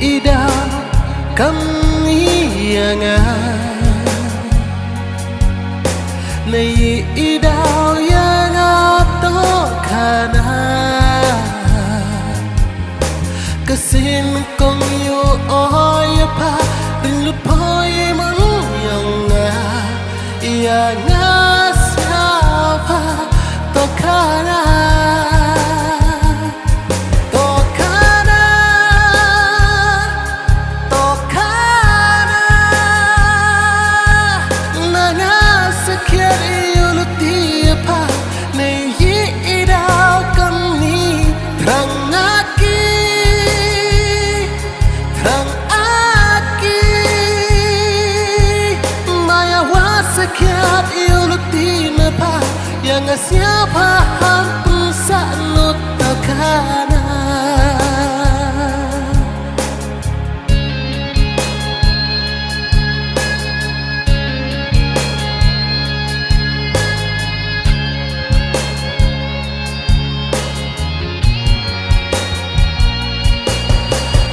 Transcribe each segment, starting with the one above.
ida kami yang nei ida yang atau kana kesin kong yo oi pa ring lut poi mang yang siapa to kana yang siapa pun sanut takana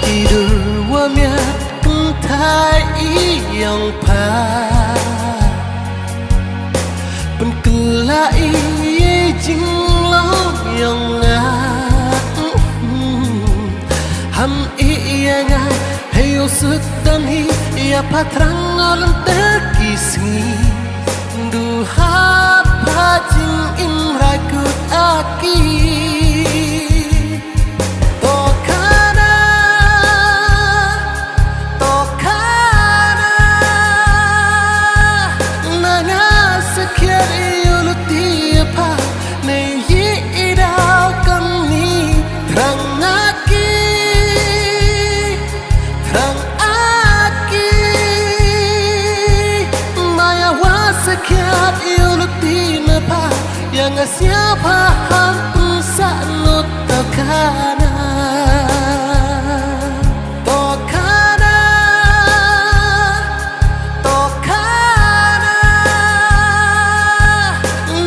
tidur wamiat kentai yang pa kelai jing long yang ham iya nga heyo sedan hi ya patrang alam terkisni duha pajing in rakut aki yang siapa pun sanut takana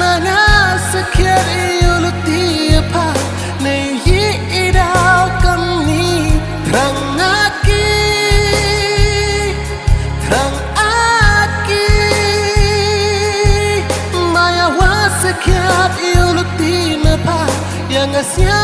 nana sekian iulut tiapa nei idau kami terang sekian iulut tinapa yang siapa